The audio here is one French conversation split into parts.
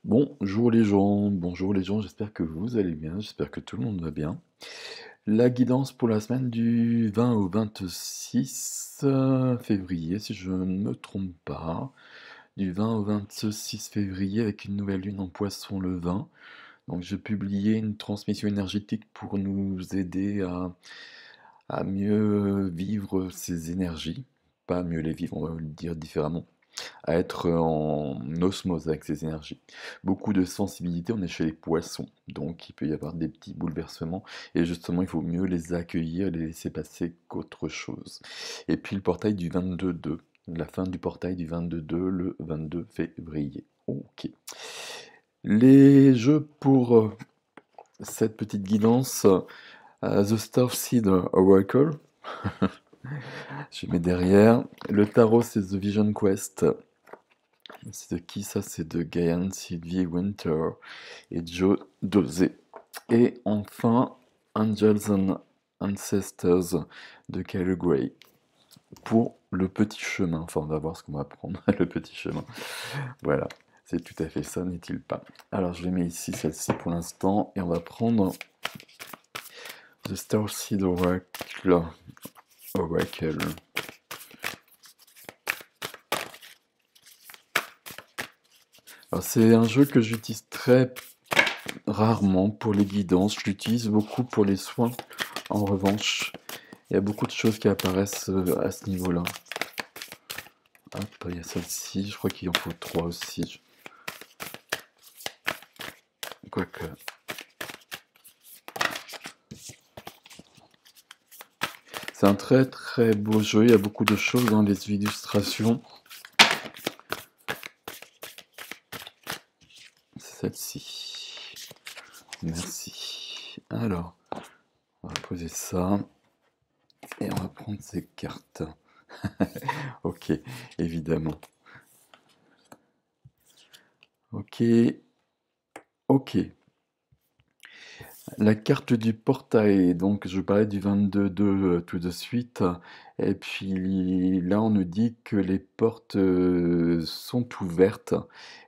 Bonjour les gens, j'espère que vous allez bien, j'espère que tout le monde va bien. La guidance pour la semaine du 20 au 26 février, si je ne me trompe pas, du 20 au 26 février avec une nouvelle lune en poisson le 20. Donc j'ai publié une transmission énergétique pour nous aider à mieux vivre ces énergies, pas mieux les vivre, on va le dire différemment à être en osmose avec ces énergies. Beaucoup de sensibilité, on est chez les poissons, donc il peut y avoir des petits bouleversements, et justement il faut mieux les accueillir, les laisser passer qu'autre chose. Et puis le portail du 22-2, la fin du portail du 22-2, le 22 février. Ok. Les jeux pour cette petite guidance, The Starseed Oracle, je mets derrière. Le tarot, c'est The Vision Quest. C'est de qui ça? C'est de Gaian Sylvie Winter et Joe Dosé. Et enfin, Angels and Ancestors de Kyle Gray pour le petit chemin. Enfin, on va voir ce qu'on va prendre, le petit chemin. Voilà, c'est tout à fait ça, n'est-il pas? Alors, je les mets ici, celle-ci pour l'instant, et on va prendre The Starseed Oracle. Oracle. Alors, c'est un jeu que j'utilise très rarement pour les guidances, je l'utilise beaucoup pour les soins. En revanche, il y a beaucoup de choses qui apparaissent à ce niveau-là. Hop, il y a celle-ci, je crois qu'il en faut trois aussi. Quoique. C'est un très très beau jeu, il y a beaucoup de choses dans les illustrations. C'est celle-ci. Merci. Alors, on va poser ça. Et on va prendre ces cartes. Ok, évidemment. Ok. Ok. La carte du portail, donc je parlais du 22-2 tout de suite, et puis là on nous dit que les portes sont ouvertes,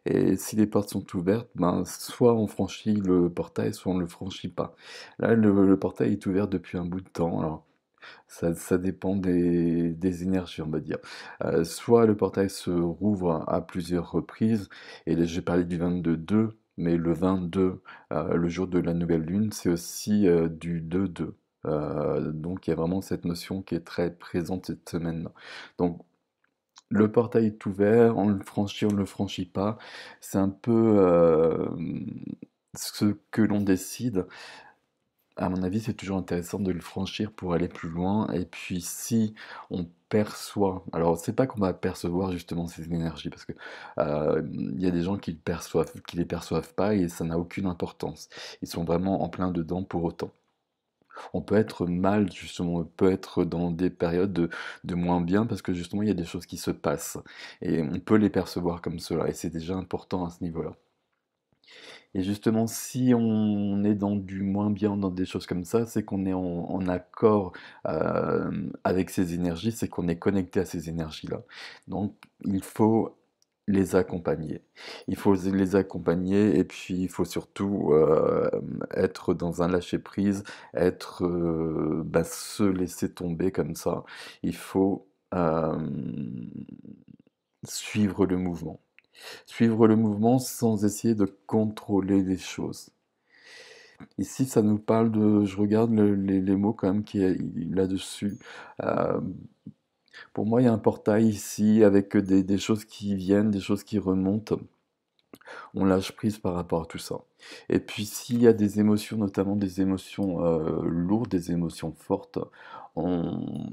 et si les portes sont ouvertes, ben, soit on franchit le portail, soit on ne le franchit pas. Là le portail est ouvert depuis un bout de temps, alors ça dépend des énergies on va dire. Soit le portail se rouvre à plusieurs reprises, et là j'ai parlé du 22-2, mais le 22, le jour de la nouvelle lune, c'est aussi du 2-2. Donc il y a vraiment cette notion qui est très présente cette semaine. Donc le portail est ouvert, on le franchit, on ne le franchit pas. C'est un peu ce que l'on décide. À mon avis, c'est toujours intéressant de le franchir pour aller plus loin. Et puis, si on perçoit, alors c'est pas qu'on va percevoir justement ces énergies, parce que il y a des gens qui le perçoivent, qui les perçoivent pas, et ça n'a aucune importance. Ils sont vraiment en plein dedans pour autant. On peut être mal, justement, on peut être dans des périodes de moins bien, parce que justement, il y a des choses qui se passent. Et on peut les percevoir comme cela, et c'est déjà important à ce niveau-là. Et justement, si on est dans du moins bien, dans des choses comme ça, c'est qu'on est en accord avec ces énergies, c'est qu'on est connecté à ces énergies-là. Donc, il faut les accompagner. Il faut les accompagner et puis il faut surtout être dans un lâcher-prise, être, bah, se laisser tomber comme ça. Il faut suivre le mouvement. Suivre le mouvement sans essayer de contrôler les choses. Ici, ça nous parle de, je regarde les mots quand même qui est là-dessus. Euh, pour moi, il y a un portail ici avec des choses qui viennent, des choses qui remontent. On lâche prise par rapport à tout ça. Et puis, s'il y a des émotions, notamment des émotions lourdes, des émotions fortes, on,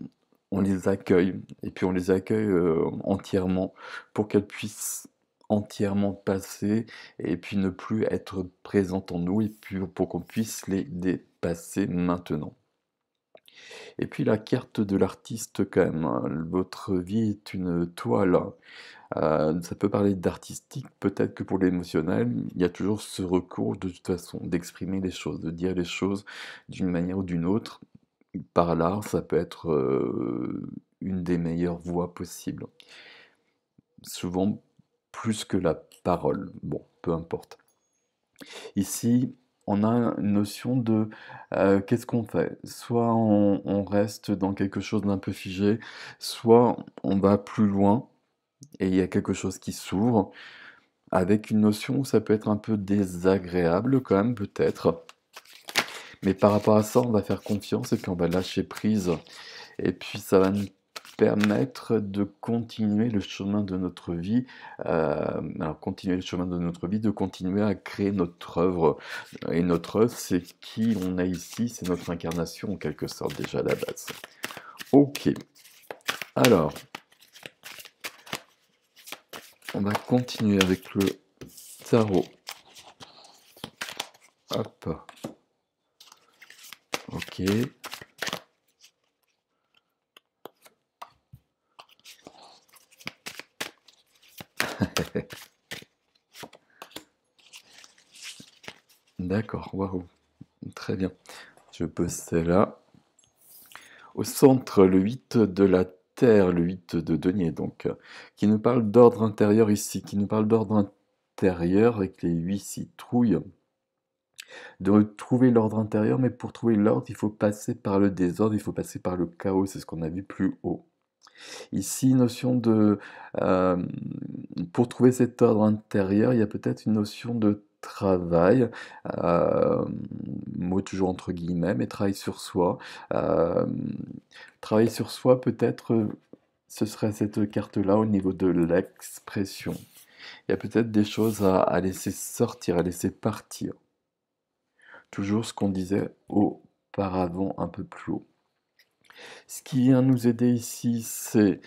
on les accueille. Et puis, on les accueille entièrement pour qu'elles puissent entièrement passer et puis ne plus être présentes en nous et puis pour qu'on puisse les dépasser maintenant. Et puis la carte de l'artiste quand même, hein. Votre vie est une toile. Ça peut parler d'artistique, peut-être que pour l'émotionnel, il y a toujours ce recours de toute façon d'exprimer les choses, de dire les choses d'une manière ou d'une autre. Par l'art, ça peut être une des meilleures voies possibles. Souvent plus que la parole. Bon, peu importe. Ici, on a une notion de qu'est-ce qu'on fait? Soit on reste dans quelque chose d'un peu figé, soit on va plus loin et il y a quelque chose qui s'ouvre, avec une notion où ça peut être un peu désagréable quand même, peut-être. Mais par rapport à ça, on va faire confiance et puis on va lâcher prise. Et puis ça va nous permettre de continuer le chemin de notre vie. Alors continuer le chemin de notre vie, de continuer à créer notre œuvre. Et notre œuvre, c'est qui on est ici, c'est notre incarnation en quelque sorte déjà à la base. Ok, alors on va continuer avec le tarot. Hop, ok. D'accord, waouh, très bien. Je pose celle-là. Au centre, le 8 de la Terre, le 8 de denier, donc, qui nous parle d'ordre intérieur ici, qui nous parle d'ordre intérieur avec les 8 citrouilles, de trouver l'ordre intérieur, mais pour trouver l'ordre, il faut passer par le désordre, il faut passer par le chaos, c'est ce qu'on a vu plus haut. Ici, notion de... euh, pour trouver cet ordre intérieur, il y a peut-être une notion de travail, euh, mot toujours entre guillemets, mais travail sur soi. Euh, Travailler sur soi, peut-être, ce serait cette carte-là au niveau de l'expression. Il y a peut-être des choses à laisser sortir, à laisser partir. Toujours ce qu'on disait auparavant, un peu plus haut. Ce qui vient nous aider ici, c'est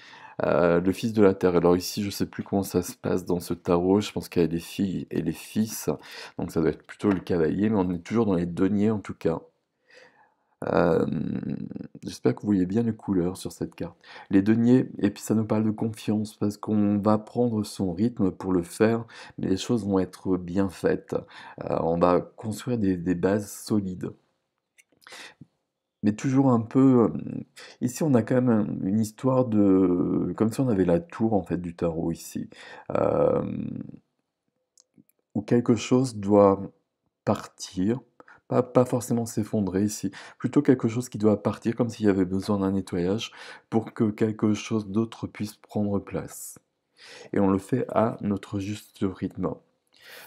le fils de la terre. Alors ici, je ne sais plus comment ça se passe dans ce tarot. Je pense qu'il y a les filles et les fils. Donc ça doit être plutôt le cavalier, mais on est toujours dans les deniers en tout cas. Euh, J'espère que vous voyez bien les couleurs sur cette carte. Les deniers, et puis ça nous parle de confiance, parce qu'on va prendre son rythme pour le faire, mais les choses vont être bien faites. On va construire des bases solides. Mais toujours un peu... ici, on a quand même une histoire de... Comme si on avait la tour, en fait, du tarot, ici. Euh, Où quelque chose doit partir, pas forcément s'effondrer ici, plutôt quelque chose qui doit partir comme s'il y avait besoin d'un nettoyage pour que quelque chose d'autre puisse prendre place. Et on le fait à notre juste rythme.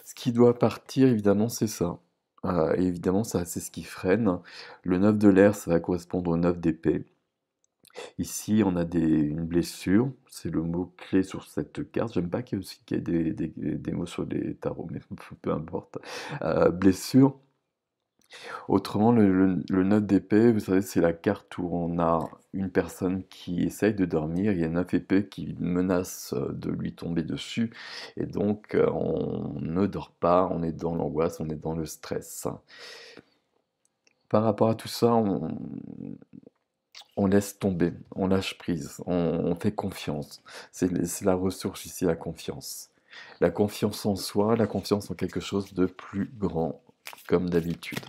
Ce qui doit partir, évidemment, c'est ça. Et évidemment, ça, c'est ce qui freine. Le 9 de l'air, ça va correspondre au 9 d'épée. Ici, on a une blessure, c'est le mot-clé sur cette carte. J'aime pas qu'il y ait des mots sur les tarots, mais peu importe. Blessure. Autrement, le 9 d'épée, vous savez, c'est la carte où on a une personne qui essaye de dormir, il y a 9 épées qui menacent de lui tomber dessus, et donc on ne dort pas, on est dans l'angoisse, on est dans le stress. Par rapport à tout ça, on laisse tomber, on lâche prise, on fait confiance. C'est la ressource ici, la confiance. La confiance en soi, la confiance en quelque chose de plus grand, comme d'habitude.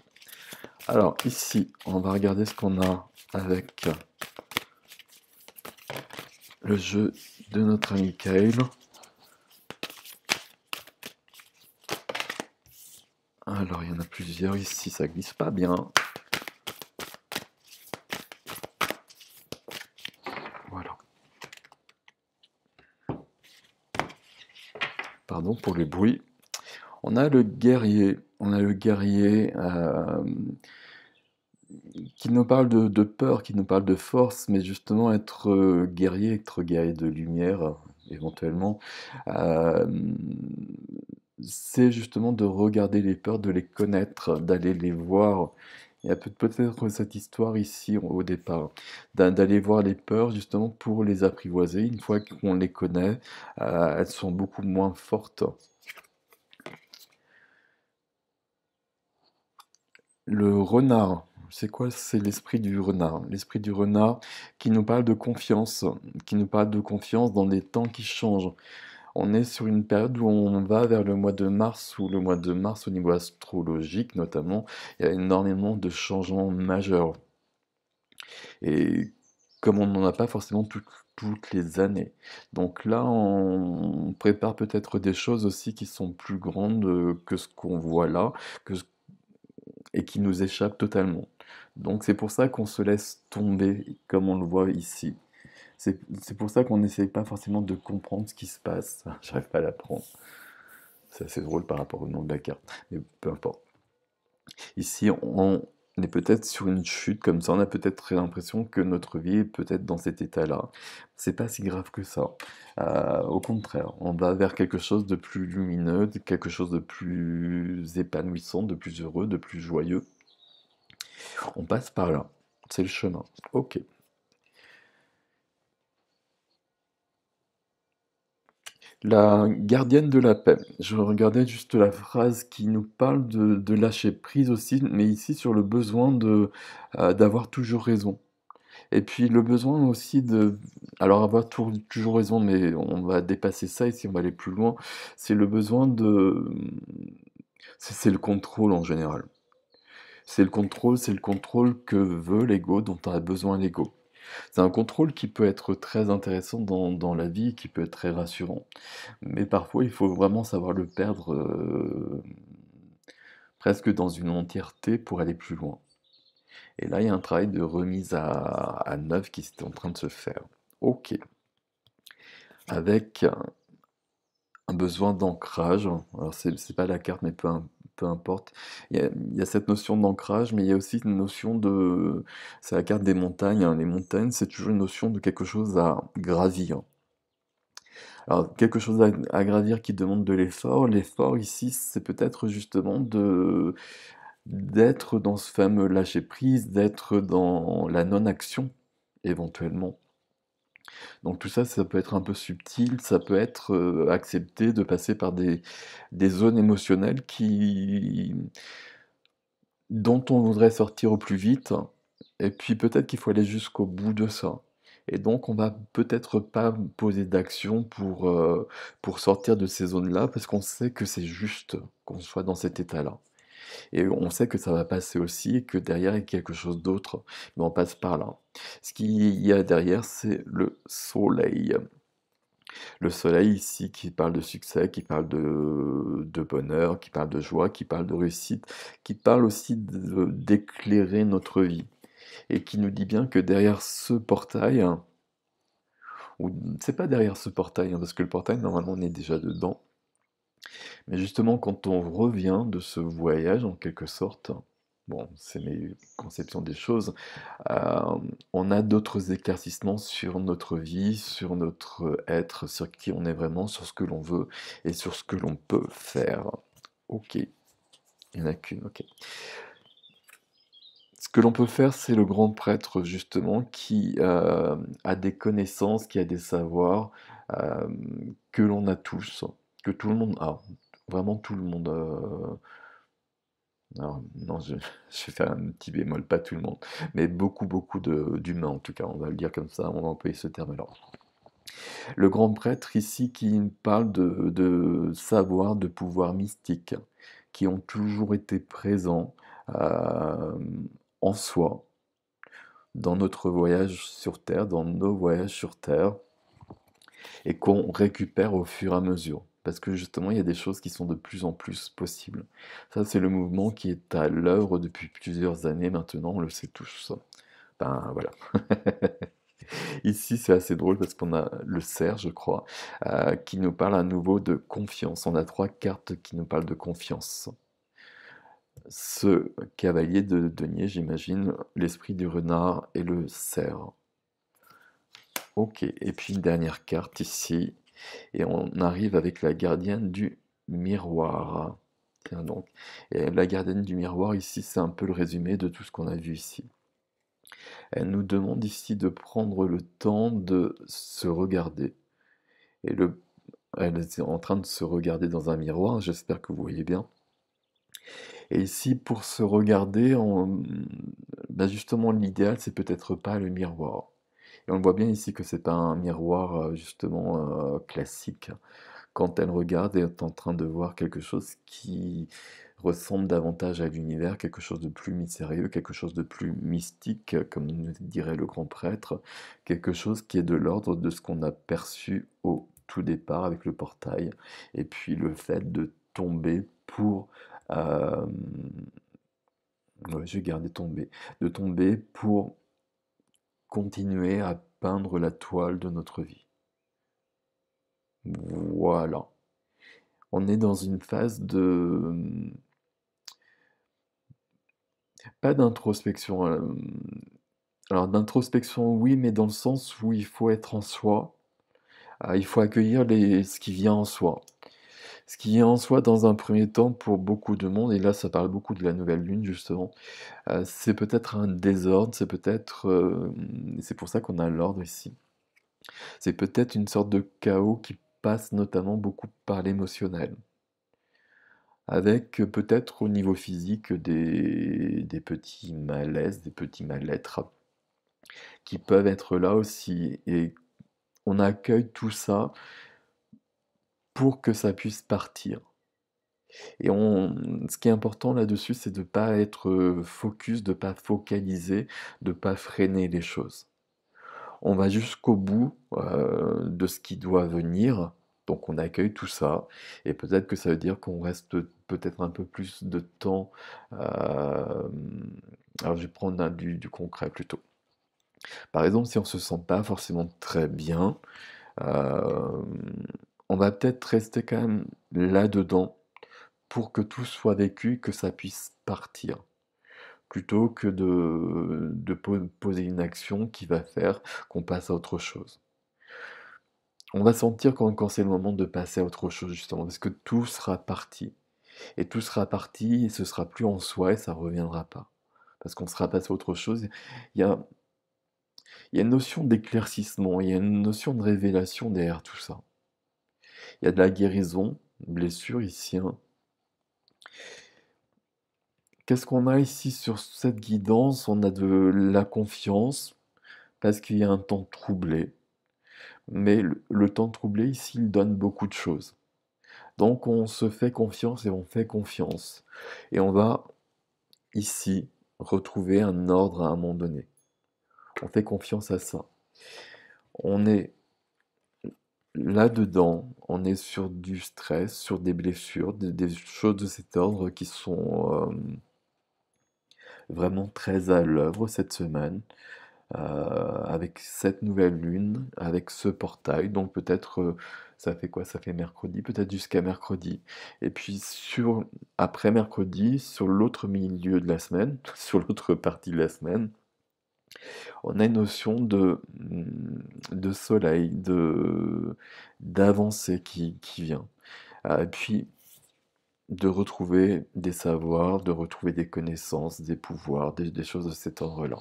Alors ici, on va regarder ce qu'on a avec le jeu de notre ami Kyle. Alors il y en a plusieurs ici, ça glisse pas bien. Voilà. Pardon pour le bruit. On a le guerrier. On a le guerrier qui nous parle de peur, qui nous parle de force, mais justement être guerrier de lumière, éventuellement, euh, c'est justement de regarder les peurs, de les connaître, d'aller les voir. Il y a peut-être cette histoire ici au départ, d'aller voir les peurs justement pour les apprivoiser. Une fois qu'on les connaît, elles sont beaucoup moins fortes. Le renard, c'est quoi? C'est l'esprit du renard. L'esprit du renard qui nous parle de confiance, qui nous parle de confiance dans des temps qui changent. On est sur une période où on va vers le mois de mars, où le mois de mars, au niveau astrologique notamment, il y a énormément de changements majeurs. Et comme on n'en a pas forcément toutes les années. Donc là, on prépare peut-être des choses aussi qui sont plus grandes que ce qu'on voit là, que ce- et qui nous échappent totalement. Donc c'est pour ça qu'on se laisse tomber, comme on le voit ici. C'est pour ça qu'on n'essaye pas forcément de comprendre ce qui se passe. J'arrive pas à l'apprendre. C'est assez drôle par rapport au nom de la carte, mais peu importe. Ici, on est peut-être sur une chute comme ça, on a peut-être l'impression que notre vie est peut-être dans cet état-là. C'est pas si grave que ça. Au contraire, on va vers quelque chose de plus lumineux, de quelque chose de plus épanouissant, de plus heureux, de plus joyeux. On passe par là. C'est le chemin. Ok. La gardienne de la paix. Je regardais juste la phrase qui nous parle de lâcher prise aussi, mais ici sur le besoin d'avoir toujours raison. Et puis le besoin aussi de... Alors avoir toujours raison, mais on va dépasser ça ici, on va aller plus loin. C'est le besoin de... C'est le contrôle en général. C'est le contrôle que veut l'ego, dont a besoin l'ego. C'est un contrôle qui peut être très intéressant dans la vie, qui peut être très rassurant. Mais parfois, il faut vraiment savoir le perdre presque dans une entièreté pour aller plus loin. Et là, il y a un travail de remise à neuf qui est en train de se faire. Ok. Avec un besoin d'ancrage. Alors, c'est pas la carte, mais peu importe. Il y a cette notion d'ancrage, mais il y a aussi une notion de... C'est la carte des montagnes, hein. Les montagnes, c'est toujours une notion de quelque chose à gravir. Alors, quelque chose à gravir qui demande de l'effort. L'effort ici, c'est peut-être justement d'être dans ce fameux lâcher-prise, d'être dans la non-action, éventuellement. Donc tout ça, ça peut être un peu subtil, ça peut être accepté de passer par des zones émotionnelles dont on voudrait sortir au plus vite, et puis peut-être qu'il faut aller jusqu'au bout de ça. Et donc on va peut-être pas poser d'action pour sortir de ces zones-là, parce qu'on sait que c'est juste qu'on soit dans cet état-là. Et on sait que ça va passer aussi, et que derrière il y a quelque chose d'autre, mais on passe par là. Ce qu'il y a derrière, c'est le soleil. Le soleil ici qui parle de succès, qui parle de bonheur, qui parle de joie, qui parle de réussite, qui parle aussi d'éclairer notre vie. Et qui nous dit bien que derrière ce portail, ou c'est pas derrière ce portail, hein, parce que le portail normalement on est déjà dedans, mais justement quand on revient de ce voyage en quelque sorte, bon c'est mes conceptions des choses, euh, on a d'autres éclaircissements sur notre vie, sur notre être, sur qui on est vraiment, sur ce que l'on veut et sur ce que l'on peut faire. Ok, il n'y en a qu'une, ok. Ce que l'on peut faire, c'est le grand prêtre, justement, qui a des connaissances, qui a des savoirs euh, que l'on a tous, que tout le monde a. Vraiment tout le monde. Alors, non, je vais faire un petit bémol, pas tout le monde, mais beaucoup d'humains en tout cas, on va le dire comme ça, on va employer ce terme-là. Le grand prêtre ici qui parle de savoir, de pouvoir mystique, qui ont toujours été présents euh, en soi, dans notre voyage sur Terre, dans nos voyages sur Terre, et qu'on récupère au fur et à mesure. Parce que justement, il y a des choses qui sont de plus en plus possibles. Ça, c'est le mouvement qui est à l'œuvre depuis plusieurs années maintenant, on le sait tous. Ben voilà. Ici, c'est assez drôle parce qu'on a le cerf, je crois, qui nous parle à nouveau de confiance. On a trois cartes qui nous parlent de confiance. Ce cavalier de denier, j'imagine, l'esprit du renard et le cerf. Ok, et puis une dernière carte ici, et on arrive avec la gardienne du miroir. Tiens donc. Et la gardienne du miroir ici, c'est un peu le résumé de tout ce qu'on a vu ici. Elle nous demande ici de prendre le temps de se regarder. Et elle est en train de se regarder dans un miroir, j'espère que vous voyez bien. Et ici, pour se regarder, bah justement, l'idéal, c'est peut-être pas le miroir. Et on voit bien ici que c'est pas un miroir justement classique, quand elle regarde, elle est en train de voir quelque chose qui ressemble davantage à l'univers, quelque chose de plus mystérieux, quelque chose de plus mystique, comme nous dirait le grand prêtre, quelque chose qui est de l'ordre de ce qu'on a perçu au tout départ avec le portail, et puis le fait de tomber pour... euh, ouais, je vais garder tomber, de tomber pour continuer à peindre la toile de notre vie. Voilà. On est dans une phase de... Pas d'introspection. Alors d'introspection, oui, mais dans le sens où il faut être en soi. Il faut accueillir ce qui vient en soi. Ce qui vient en soi dans un premier temps pour beaucoup de monde, et là ça parle beaucoup de la nouvelle lune justement, c'est peut-être un désordre, c'est peut-être... c'est pour ça qu'on a l'ordre ici. C'est peut-être une sorte de chaos qui passe notamment beaucoup par l'émotionnel. Avec peut-être au niveau physique des petits malaises, des petits mal-être qui peuvent être là aussi. Et on accueille tout ça pour que ça puisse partir. Et ce qui est important là-dessus, c'est de ne pas être focus, de ne pas focaliser, de ne pas freiner les choses. On va jusqu'au bout de ce qui doit venir, donc on accueille tout ça, et peut-être que ça veut dire qu'on reste peut-être un peu plus de temps. Alors je vais prendre du concret plutôt. Par exemple, si on se sent pas forcément très bien, euh, on va peut-être rester quand même là-dedans pour que tout soit vécu, que ça puisse partir, plutôt que de poser une action qui va faire qu'on passe à autre chose. On va sentir quand c'est le moment de passer à autre chose, justement, parce que tout sera parti. Et tout sera parti, et ce sera plus en soi, et ça ne reviendra pas. Parce qu'on sera passé à autre chose. Il y a, il y a une notion d'éclaircissement, il y a une notion de révélation derrière tout ça. Il y a de la guérison, une blessure ici, hein. Qu'est-ce qu'on a ici sur cette guidance? On a de la confiance, parce qu'il y a un temps troublé. Mais le temps troublé, ici, il donne beaucoup de choses. Donc on se fait confiance et on fait confiance. Et on va ici retrouver un ordre à un moment donné. On fait confiance à ça. On est là-dedans, on est sur du stress, sur des blessures, des choses de cet ordre qui sont vraiment très à l'œuvre cette semaine. Avec cette nouvelle lune, avec ce portail. Donc peut-être, ça fait quoi? Ça fait mercredi, peut-être jusqu'à mercredi. Et puis après mercredi, sur l'autre milieu de la semaine, sur l'autre partie de la semaine, on a une notion de soleil, d'avancée qui vient. Et puis de retrouver des savoirs, de retrouver des connaissances, des pouvoirs, des choses de cet ordre-là,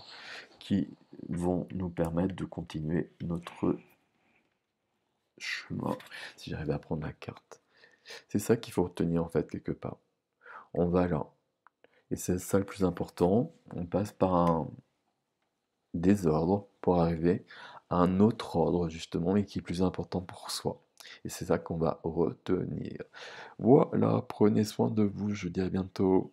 qui vont nous permettre de continuer notre chemin, si j'arrive à prendre la carte. C'est ça qu'il faut retenir en fait quelque part. On va là. Et c'est ça le plus important. On passe par un désordre pour arriver à un autre ordre justement, et qui est plus important pour soi. Et c'est ça qu'on va retenir. Voilà, prenez soin de vous, je vous dis à bientôt.